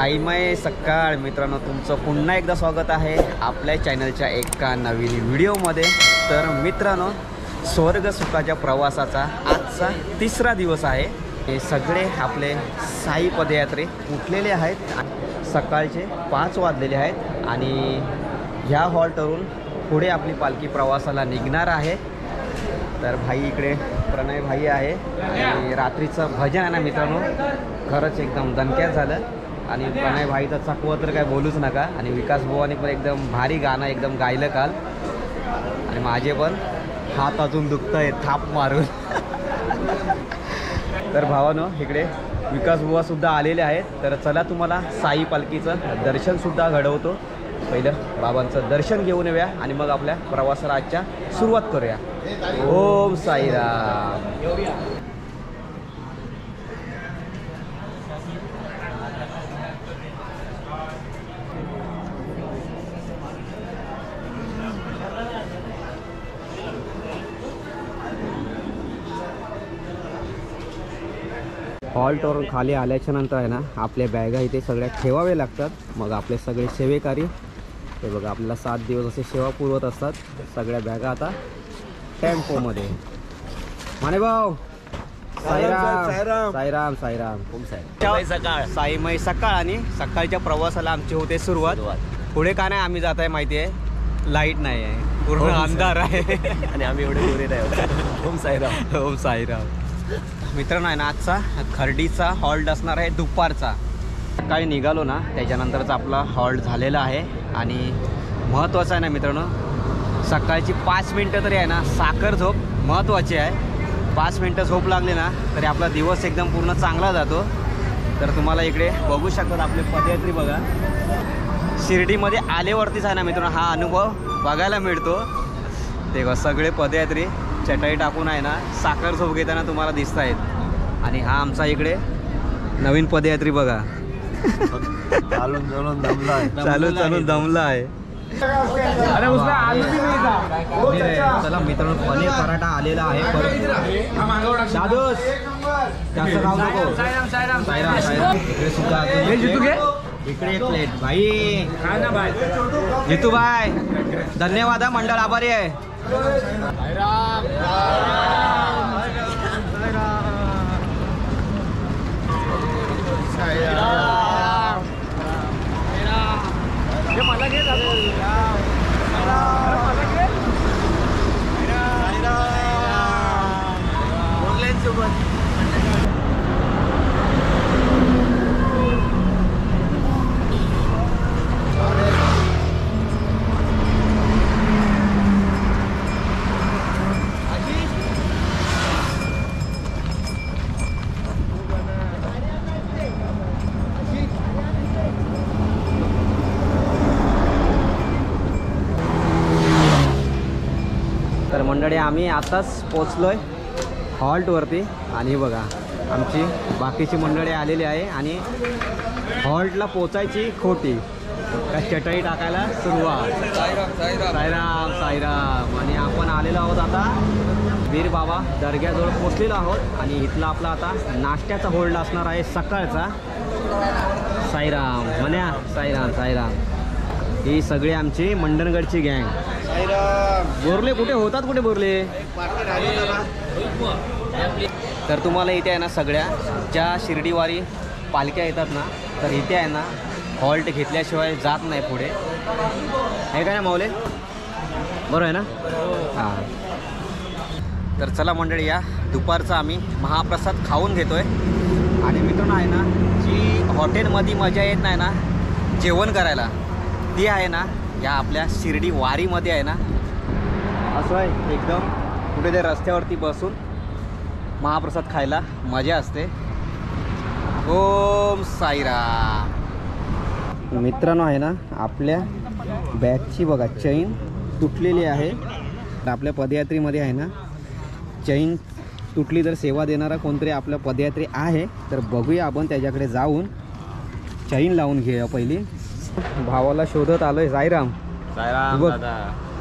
साईमय सकाळ मित्रांनो, तुमचं पुन्हा एकदा स्वागत आहे आपल्या चॅनलच्या एका नवीन व्हिडिओमध्ये। तर मित्रांनो, स्वर्ग सुखाच्या प्रवासाचा आजचा तिसरा दिवस आहे। हे सगळे आपले साई पदयात्री उठलेले आहेत। सकाळचे 5 वाजलेले आहेत आणि ह्या हॉल्टवरून पुढे आपली पालखी प्रवासाला निघणार आहे। तर भाई इकडे प्रणय भाई आहे आणि रात्रीचं भजन आहे ना मित्रांनो, खरंच एकदम दणक्यात झालं। आणि प्रणय भाईचं चकवं तर काय बोलूच नका। आणि विकास भाऊनी पण एकदम भारी गाणं एकदम गायलं काल। आणि माझे पण हात अजून दुखत आहे थाप मारून। तर भावानो, इकडे विकास बुवा सुद्धा आलेले आहेत। तर चला तुम्हाला साई पालखीचं दर्शनसुद्धा घडवतो। पहिलं बाबांचं दर्शन घेऊन येऊया आणि मग आपल्या प्रवासाला आजच्या सुरुवात करूया। ओम साईराम। हॉल्टवरून खाली आल्याच्या नंतर आहे ना, आपल्या बॅगा इथे सगळ्या ठेवावे लागतात। मग आपले सगळे सेवेकारी हे बघा आपल्याला 7 दिवस असे सेवा पुरवत असतात। सगळ्या बॅगा आता टेम्पोमध्ये। माने भाऊ, साईराम साईराम साईराम। ओम साई साईमय सकाळ। आणि सकाळच्या प्रवासाला आमची होते सुरुवात। पुढे का नाही आम्ही जात आहे माहिती आहे, लाईट नाही आहे, पूर्ण अंधार आहे आणि आम्ही एवढे गोरे नाही। ओम साईराम ओम साईराम। मित्रांनो आहे ना, आजचा खर्डीचा हॉल्ट असणार आहे दुपारचा। सकाळी निघालो ना त्याच्यानंतरचा आपला हॉल्ट झालेला आहे। आणि महत्त्वाचं आहे ना मित्रांनो, सकाळची 5 मिनटं तरी आहे ना साखर झोप महत्त्वाची आहे। 5 मिनटं झोप लागली ना तरी आपला दिवस एकदम पूर्ण चांगला जातो। तर तुम्हाला इकडे बघू शकतात आपले पदयात्री बघा। शिर्डीमध्ये आल्यावरतीच आहे ना मित्रांनो हा अनुभव बघायला मिळतो। तेव्हा सगळे पदयात्री चटई टाकून आहे ना साखर झोप घेताना तुम्हाला दिसत आहेत। आणि हा आमचा इकडे नवीन पदयात्री बघा, चालून चालून दमला आहे, चालून चालून दमला आहे। चला मित्रांनो, पनीर पराठा आलेला आहे। जास्त खाऊ नको। साईराम साईराम। इकडे सुद्धा इकडे एक प्लेट भाई। जितू भाई धन्यवाद, मंडळ आभारी आहे। तर मंडळी, आम्ही आताच पोचलोय हॉल्टवरती। आणि बघा आमची बाकीची मंडळी आलेली आहे। आणि हॉल्टला पोचायची खोटी का चटई टाकायला सुरुवात। साईराम साईराम। आणि आपण आलेलो आहोत आता वीर बाबा दर्ग्याजवळ पोचलेलो आहोत। आणि इथला आपला आता नाश्त्याचा होल्ड असणार आहे सकाळचा। साईराम म्हणा, साईराम साईराम। ही सगळी आमची मंडणगडची गँग। बोरले कुठे होतात, कुठे बोरले? तर तुम्हाला इथे आहे ना सगळ्या ज्या शिर्डीवारी पालख्या येतात ना, तर इथे आहे ना हॉल्ट घेतल्याशिवाय जात नाही पुढे, आहे का ना माऊले? बरोबर आहे ना? हां। तर चला मंडळी, या दुपारचा आम्ही महाप्रसाद खाऊन घेतोय। आणि मित्रांनो आहे ना, जी हॉटेलमध्ये मजा येत नाही ना जेवण करायला, ती आहे ना या आपल्या शिर्डी वारीमध्ये आहे ना। असं आहे एकदम कुठे ते रस्त्यावरती बसून महाप्रसाद खायला मजा असते। ओम साईराम। मित्रांनो आहे ना, आपल्या बॅगची बघा चैन तुटलेली आहे। आपल्या पदयात्रीमध्ये आहे ना चैन तुटली तर सेवा देणारा कोणतरी आपल्या पदयात्री आहे। तर बघूया आपण त्याच्याकडे जाऊन चैन लावून घेऊया पहिली। भावाला शोधत आलोय। साईराम साईराम दादा।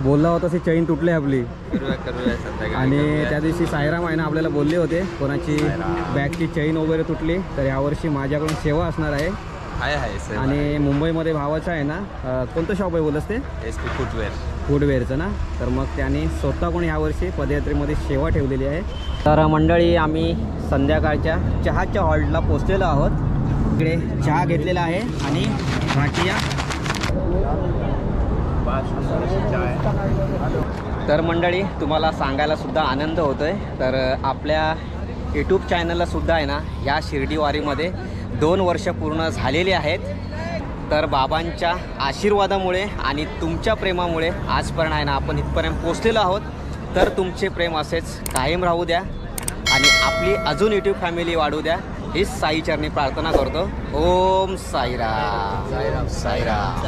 बोलला होता ती चैन तुटली आपली। आणि त्या दिवशी साईराम आहे ना आपल्याला बोलले होते कोणाची बॅगची चैन वगैरे तुटली तर यावर्षी माझ्याकडून सेवा असणार आहे। आहे सर. आणि मुंबईमध्ये भावाचं आहे ना, कोणतं शॉप आहे बोलस ते? SP footwear. फूडवेअरचं ना. तर मग त्याने स्वतः कोणी यावर्षी पदयात्रेमध्ये सेवा ठेवलेली आहे. तर मंडळी, आम्ही संध्याकाळच्या चहाच्या हॉल्टला पोचलेलो आहोत. इकडे चहा घेतलेला आहे आणि घाटिया. तर मंडळी, तुम्हाला सांगायला सुद्धा आनंद होतो आहे, तर आपल्या यूट्यूब चॅनलला सुद्धा आहे ना या शिर्डीवारीमध्ये 2 वर्ष पूर्ण झालेली आहेत. तर बाबांच्या आशीर्वादामुळे आणि तुमच्या प्रेमामुळे आजपर्यंत आहे ना आपण इथपर्यंत पोचलेलो आहोत. तर तुमचे प्रेम असेच कायम राहू द्या आणि आपली अजून यूट्यूब फॅमिली वाढू द्या, हीच साई चरणी प्रार्थना करतो. ओम साईराम. साईराम. साईराम.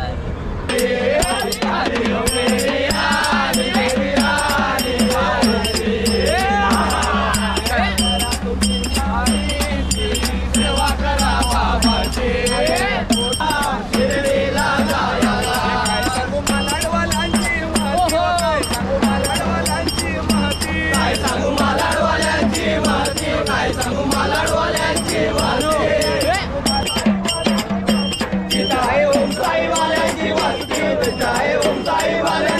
ओम साई वाले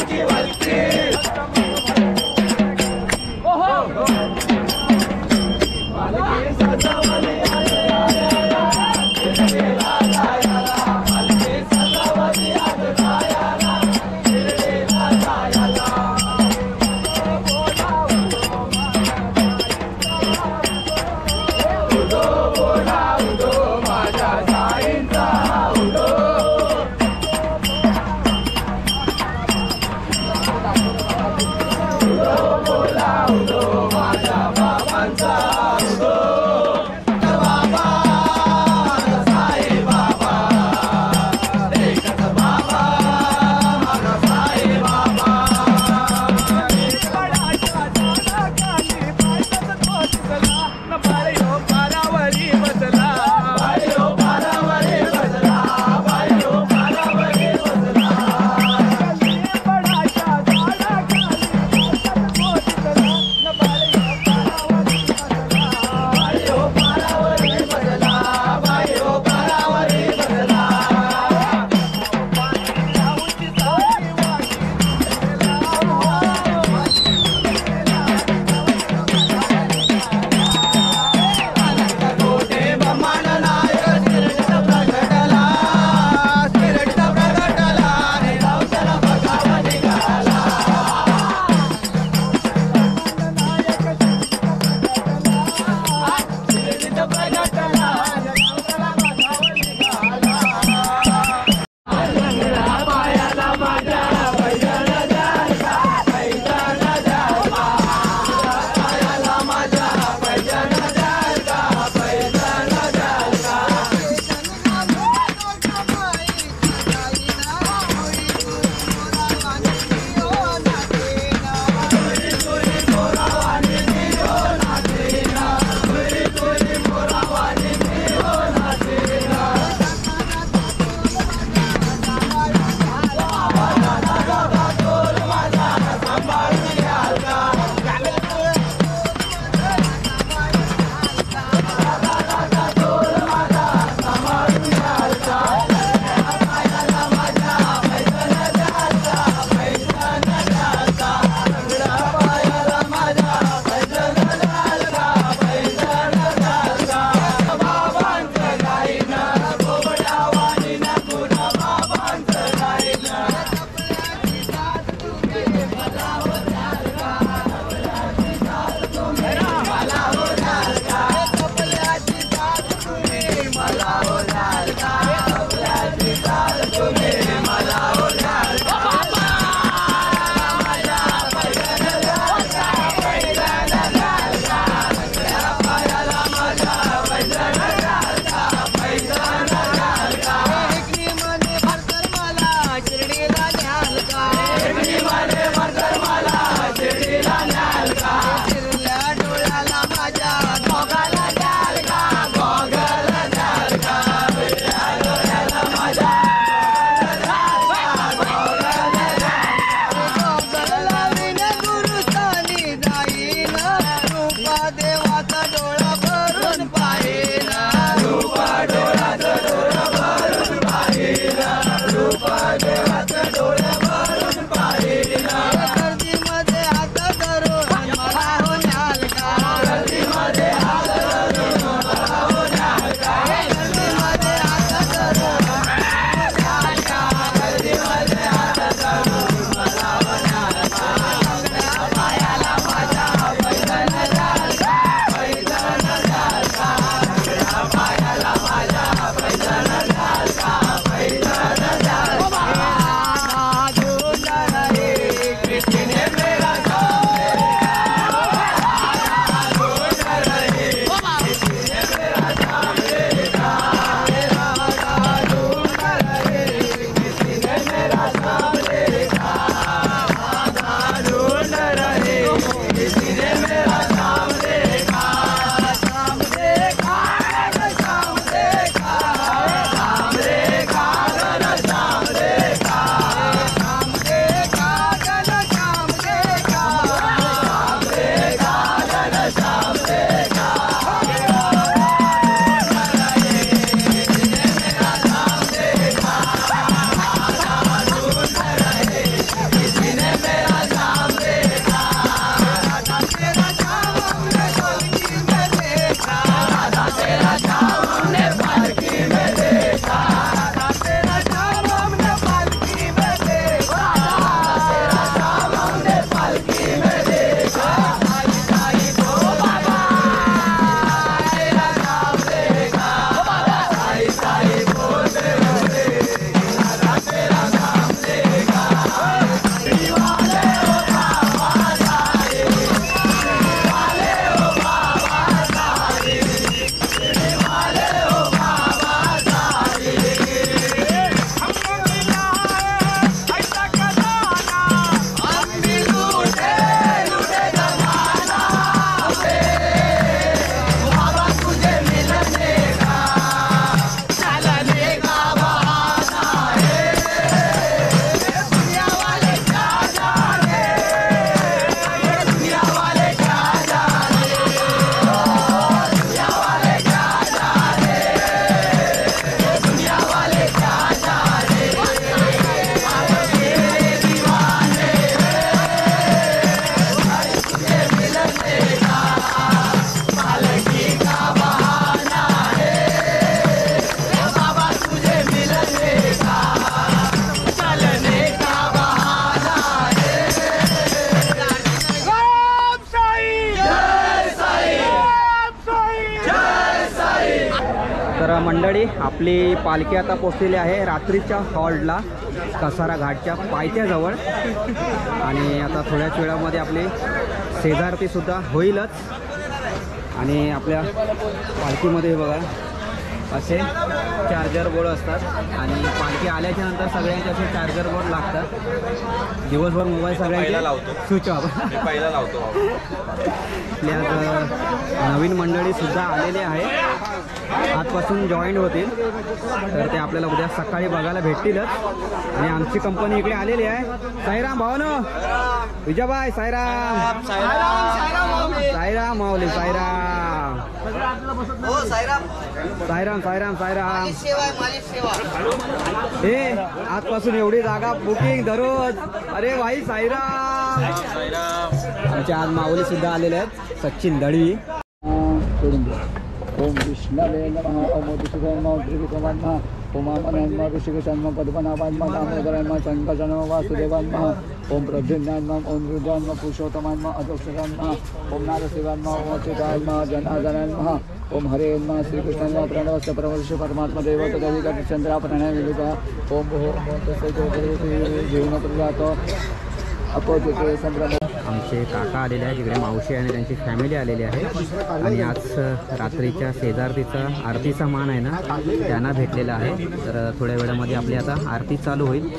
आपली पालखी आता पोचलेली आहे रात्रीच्या हॉल्टला कसारा घाटच्या पायथ्याजवळ आणि आता थोड्याच वेळामध्ये आपली शेजारतीसुद्धा होईलच। आणि आपल्या पालखीमध्ये बघा असे चार्जर बोर्ड असतात आणि पालखी आल्याच्या नंतर सगळ्यांचे असे चार्जर बोर्ड लागतात। दिवसभर मोबाईल सगळ्यांचे स्विच ऑफ पहिला लावतो। आपल्या नवीन मंडळीसुद्धा आलेले आहे, आजपासून जॉईन होतील, तर ते आपल्याला उद्या सकाळी बघायला भेटतीलच। आणि आमची कंपनी इकडे आलेली आहे। साईराम भावनो, विजयबाई साईराम साईराम माऊली साईराम साईराम साईराम साईराम। हे आजपासून एवढी जागा बुकिंग दररोज। अरे भाई साईराम। आमच्या आज माऊली सुद्धा आलेले आहेत, सचिन दळवी। ओम विष्णवे नमः ओम विष्णुदेवाय त्रिविक्रमाय ओम अनन्य ऋषिकेशाय पद्मनाभाय दामोदराय शंकराय वासुदेवाय ओम प्रद्युम्नाय ओम रुद्राय पुरुषोत्तमाय अधोक्षराय ओम नारसिंहाय ओम अच्युताय जनार्दनाय ओम हरे नमः श्रीकृष्णाय प्रणवस्य परमर्षि परमात्मा देव तदेव चंद्रा प्रणय विलुका ओम ओम तस्य जीवन प्रजातो अपोजिते संभ्रम। आमचे काका आलेले आहेत तिकडे, मावशी आणि त्यांची फॅमिली आलेली आहे आणि आज रात्रीच्या शेजारतीचा आरतीचा मान आहे ना त्यांना भेटलेला आहे। तर थोड्या वेळामध्ये आपली आता आरती चालू होईल।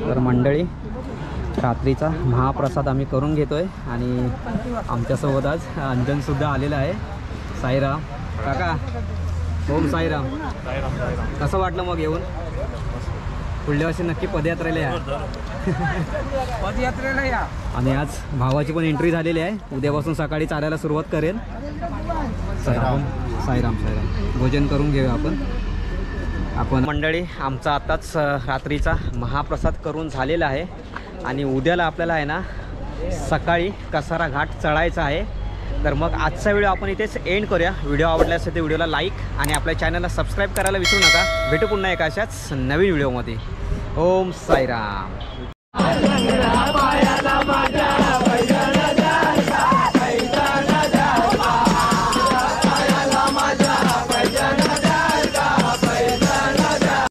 तर मंडळी रात्रीचा महाप्रसाद आम्ही करून घेतोय आणि आमच्यासोबत आज अंजनसुद्धा आलेला आहे। साईराम काका, ओम साईराम। कसं वाटलं मग येऊन? पुढल्या वर्षी नक्की पदयात्रेला या। पदयात्रेला या। आणि आज भावाची पण एंट्री झालेली आहे, उद्यापासून सकाळी चालायला सुरुवात करेल। साईराम साईराम. भोजन करून घेऊया आपण मंडळी. आमचा आताच रात्रीचा महाप्रसाद करून झालेला आहे आणि उद्याला आपल्याला आहे ना सकाळी कसारा घाट चढायचा आहे. तर मग आजचा व्हिडिओ आपण इथेच एंड करूया. व्हिडिओ आवडला असेल तर व्हिडिओला लाईक आणि आपल्या चॅनलला सबस्क्राईब करायला विसरू नका. भेटू पुन्हा एका अशाच नवीन व्हिडिओमध्ये. ओम साईराम.